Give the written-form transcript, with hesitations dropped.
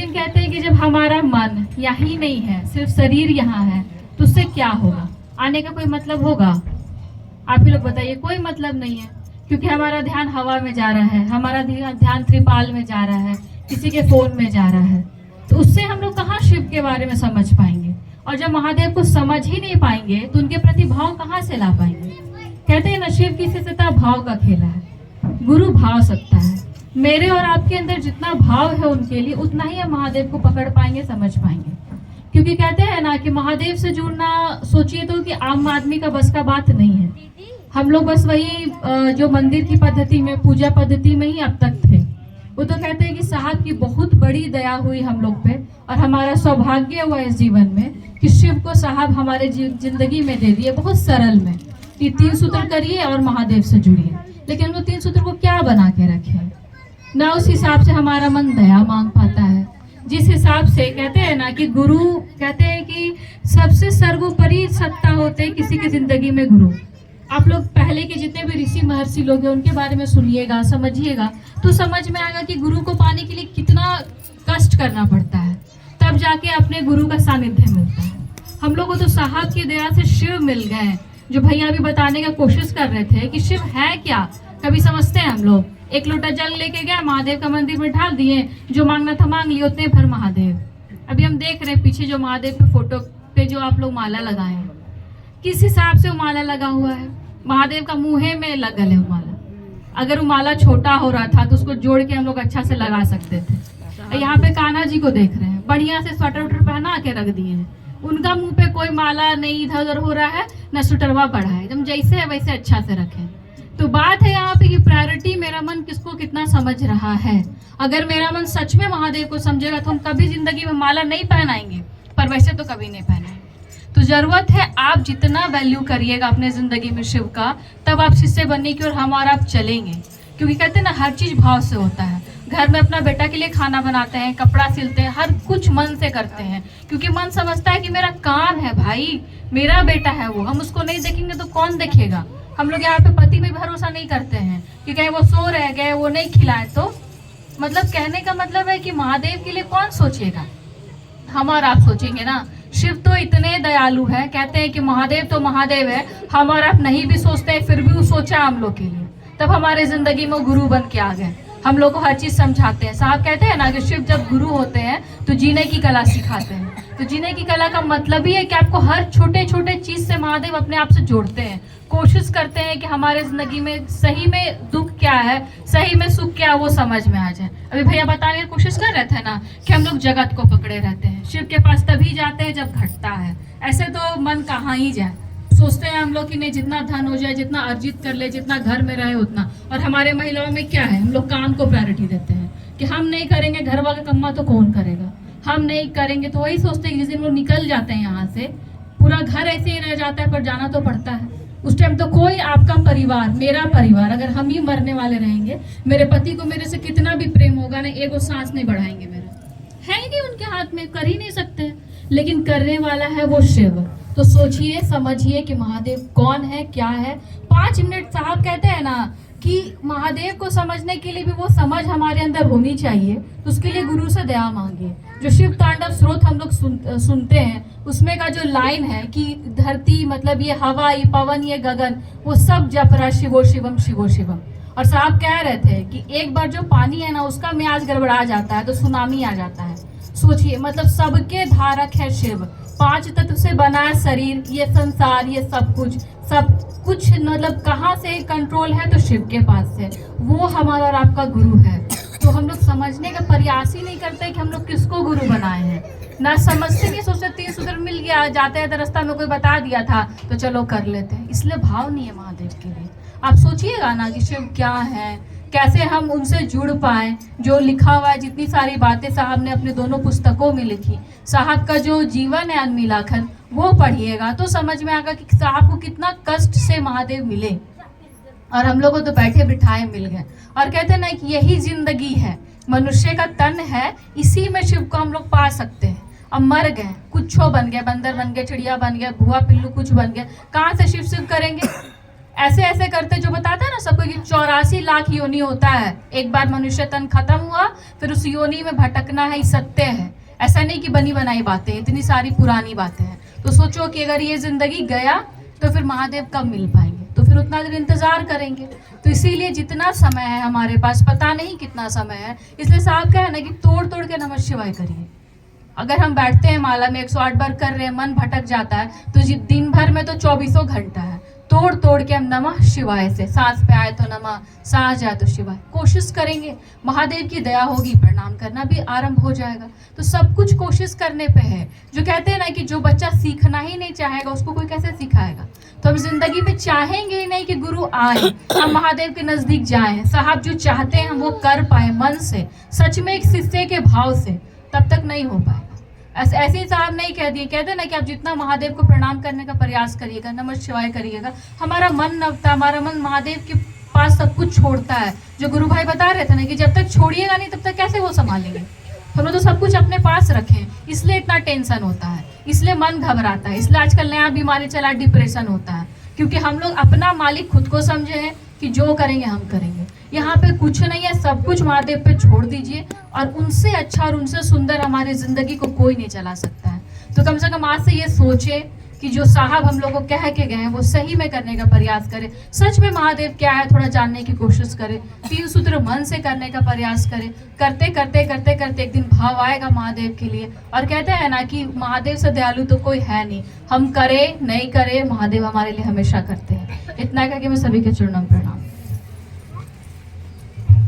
लेकिन कहते हैं कि जब हमारा मन यही नहीं है, सिर्फ शरीर यहाँ है, तो उससे क्या होगा? आने का कोई मतलब होगा? आप ही लोग बताइए। कोई मतलब नहीं है, क्योंकि हमारा ध्यान हवा में जा रहा है, हमारा ध्यान त्रिपाल में जा रहा है, किसी के फोन में जा रहा है। तो उससे हम लोग कहाँ शिव के बारे में समझ पाएंगे? और जब महादेव को समझ ही नहीं पाएंगे तो उनके प्रति भाव कहाँ से ला पाएंगे? कहते हैं ना, शिव की सत्ता भाव का खेला है, गुरु भाव सकता है। मेरे और आपके अंदर जितना भाव है उनके लिए, उतना ही हम महादेव को पकड़ पाएंगे, समझ पाएंगे। क्योंकि कहते हैं ना कि महादेव से जुड़ना, सोचिए तो कि आम आदमी का बस का बात नहीं है। हम लोग बस वही जो मंदिर की पद्धति में, पूजा पद्धति में ही अब तक थे। वो तो कहते हैं कि साहब की बहुत बड़ी दया हुई हम लोग पे, और हमारा सौभाग्य हुआ इस जीवन में कि शिव को साहब हमारे जिंदगी में दे दिए, बहुत सरल में कि 3 सूत्र करिए और महादेव से जुड़िए। लेकिन हम लोग 3 सूत्र को क्या बना के रखे हैं? ना उस हिसाब से हमारा मन दया मांग पाता है, जिस हिसाब से कहते हैं ना कि गुरु, कहते हैं कि सबसे सर्वोपरि सत्ता होते हैं किसी की जिंदगी में गुरु। आप लोग पहले के जितने भी ऋषि महर्षि लोग हैं उनके बारे में सुनिएगा, समझिएगा, तो समझ में आएगा कि गुरु को पाने के लिए कितना कष्ट करना पड़ता है, तब जाके अपने गुरु का सानिध्य मिलता है। हम लोग को तो साहब की दया से शिव मिल गए, जो भैया अभी बताने का कोशिश कर रहे थे कि शिव है क्या। कभी समझते हैं हम लोग, एक लोटा जल लेके गया, महादेव का मंदिर में ढाल दिए, जो मांगना था मांग लिए, उतने भर महादेव। अभी हम देख रहे हैं पीछे जो महादेव के फोटो पे जो आप लोग माला लगाए हैं, किस हिसाब से वो माला लगा हुआ है? महादेव का मुंह में लगल है वो माला। अगर वो माला छोटा हो रहा था तो उसको जोड़ के हम लोग अच्छा से लगा सकते थे। यहाँ पे कान्हा जी को देख रहे हैं, बढ़िया से स्वेटर उटर पहना के रख दिए हैं, उनका मुंह पे कोई माला नहीं इधर उधर हो रहा है, न स्वेटरवा बढ़ा है, एकदम जैसे है वैसे अच्छा से रखें। तो बात है यहाँ पे कि प्रायोरिटी मेरा मन किसको कितना समझ रहा है। अगर मेरा मन सच में महादेव को समझेगा तो हम कभी जिंदगी में माला नहीं पहनाएंगे, पर वैसे तो कभी नहीं पहनाएंगे। तो जरूरत है आप जितना वैल्यू करिएगा अपने जिंदगी में शिव का, तब आप शिष्य बनने की और हम और आप चलेंगे। क्योंकि कहते हैं ना, हर चीज भाव से होता है। घर में अपना बेटा के लिए खाना बनाते हैं, कपड़ा सिलते हैं, हर कुछ मन से करते हैं, क्योंकि मन समझता है कि मेरा काम है भाई, मेरा बेटा है वो, हम उसको नहीं देखेंगे तो कौन देखेगा। हम लोग यहाँ पे पति में भरोसा नहीं करते हैं कि कहीं वो सो रह गए, वो नहीं खिलाए तो। मतलब कहने का मतलब है कि महादेव के लिए कौन सोचेगा? हम और आप सोचेंगे ना। शिव तो इतने दयालु है, कहते हैं कि महादेव तो महादेव है, हम और आप नहीं भी सोचते हैं, फिर भी वो सोचा हम लोग के लिए, तब हमारे जिंदगी में गुरु बन के आ गए, हम लोग को हर चीज समझाते हैं। साहब कहते हैं ना कि शिव जब गुरु होते हैं तो जीने की कला सिखाते हैं। तो जीने की कला का मतलब ही है कि आपको हर छोटे छोटे चीज से महादेव अपने आप से जोड़ते हैं, कोशिश करते हैं कि हमारे जिंदगी में सही में दुख क्या है, सही में सुख क्या है, वो समझ में आ जाए। अभी भैया बताने की कोशिश कर रहे थे ना कि हम लोग जगत को पकड़े रहते हैं, शिव के पास तभी जाते हैं जब घटता है। ऐसे तो मन कहाँ ही जाए, सोचते हैं हम लोग कि नहीं जितना धन हो जाए, जितना अर्जित कर ले, जितना घर में रहे उतना। और हमारे महिलाओं में क्या है, हम लोग काम को प्रायोरिटी देते हैं कि हम नहीं करेंगे घर वाला कम्मा तो कौन करेगा, हम नहीं करेंगे। तो वही सोचते हैं कि जिस दिन वो निकल जाते हैं यहाँ से, पूरा घर ऐसे ही रह जाता है, पर जाना तो पड़ता है। उस टाइम तो कोई आपका परिवार, मेरा परिवार, अगर हम ही मरने वाले रहेंगे, मेरे पति को मेरे से कितना भी प्रेम होगा ना, एगो सांस नहीं बढ़ाएंगे, मेरा है ही नहीं उनके हाथ में, कर ही नहीं सकते। लेकिन करने वाला है वो शिव। तो सोचिए समझिए कि महादेव कौन है, क्या है। 5 मिनट साहब कहते हैं ना कि महादेव को समझने के लिए भी वो समझ हमारे अंदर होनी चाहिए, तो उसके लिए गुरु से दया मांगिए। जो शिव तांडव स्रोत हम लोग सुनते हैं, उसमें का जो लाइन है कि धरती मतलब ये हवा, ये पवन, ये गगन, वो सब जप रहा शिवो शिवम शिवो शिवम। और साहब कह रहे थे कि एक बार जो पानी है ना उसका मियाज गड़बड़ा जाता है तो सुनामी आ जाता है। सोचिए, मतलब सबके धारक है शिव, 5 तत्व से बना है शरीर, ये संसार, ये सब कुछ मतलब कहाँ से कंट्रोल है, तो शिव के पास से। वो हमारा और आपका गुरु है। तो हम लोग समझने का प्रयास ही नहीं करते कि हम लोग किसको गुरु बनाए हैं, ना समझते कि सोचते 3 सूत्र मिल गया, जाते हैं रास्ता में कोई बता दिया था तो चलो कर लेते हैं, इसलिए भाव नहीं है महादेव के लिए। आप सोचिएगा ना कि शिव क्या है, कैसे हम उनसे जुड़ पाए। जो लिखा हुआ है, जितनी सारी बातें साहब ने अपने दोनों पुस्तकों में लिखी, साहब का जो जीवन है अनमिलाखन, वो पढ़िएगा तो समझ में आएगा कि साहब को कितना कष्ट से महादेव मिले, और हम लोग को तो बैठे बिठाए मिल गए। और कहते हैं ना कि यही जिंदगी है, मनुष्य का तन है, इसी में शिव को हम लोग पा सकते हैं। अब मर गए, कुछ बन गए, बंदर बन गए, चिड़िया बन गए, भुआ पिल्लू कुछ बन गए, कहाँ से शिव शिव करेंगे? ऐसे ऐसे करते जो बताता है ना सबको कि 84 लाख योनि होता है, एक बार मनुष्य तन खत्म हुआ फिर उस योनि में भटकना है, सत्य है। ऐसा नहीं कि बनी बनाई बातें, इतनी सारी पुरानी बातें हैं। तो सोचो कि अगर ये जिंदगी गया तो फिर महादेव कब मिल पाएंगे, तो फिर उतना दिन इंतजार करेंगे। तो इसीलिए जितना समय है हमारे पास, पता नहीं कितना समय है, इसलिए साहब का है ना कि तोड़ तोड़ के नमः शिवाय करिए। अगर हम बैठते हैं माला में 108 बार कर रहे हैं, मन भटक जाता है, तो दिन भर में तो 24 घंटा है, तोड़ तोड़ के हम नमः शिवाय से, सांस पे आए तो नमः, सांस जाए तो शिवाय, कोशिश करेंगे, महादेव की दया होगी, प्रणाम करना भी आरंभ हो जाएगा। तो सब कुछ कोशिश करने पे है। जो कहते हैं ना कि जो बच्चा सीखना ही नहीं चाहेगा उसको कोई कैसे सिखाएगा। तो हम जिंदगी में चाहेंगे ही नहीं कि गुरु आए, हम महादेव के नजदीक जाएं, साहब जो चाहते हैं हम वो कर पाए मन से, सच में एक शिष्य के भाव से, तब तक नहीं हो पाएगा। ऐसे ही साहब नहीं कह दिए, कहते ना कि आप जितना महादेव को प्रणाम करने का प्रयास करिएगा, नमः शिवाय करिएगा, हमारा मन नवता, हमारा मन महादेव के पास सब कुछ छोड़ता है। जो गुरु भाई बता रहे थे ना कि जब तक छोड़िएगा नहीं तब तक कैसे वो संभालेंगे। हम लोग तो सब कुछ अपने पास रखें, इसलिए इतना टेंशन होता है, इसलिए मन घबराता है, इसलिए आजकल नया बीमारी चला, डिप्रेशन होता है, क्योंकि हम लोग अपना मालिक खुद को समझे हैं कि जो करेंगे हम करेंगे। यहाँ पे कुछ नहीं है, सब कुछ महादेव पे छोड़ दीजिए, और उनसे अच्छा और उनसे सुंदर हमारी जिंदगी को कोई नहीं चला सकता है। तो कम से कम आज से ये सोचे कि जो साहब हम लोग को कह के गए हैं वो सही में करने का प्रयास करें, सच में महादेव क्या है थोड़ा जानने की कोशिश करें, 3 सूत्र मन से करने का प्रयास करें। करते करते करते करते एक दिन भाव आएगा महादेव के लिए, और कहते हैं ना कि महादेव से दयालु तो कोई है नहीं, हम करें नहीं करें महादेव हमारे लिए हमेशा करते हैं। इतना कह के मैं सभी के चरणों में प्रणाम।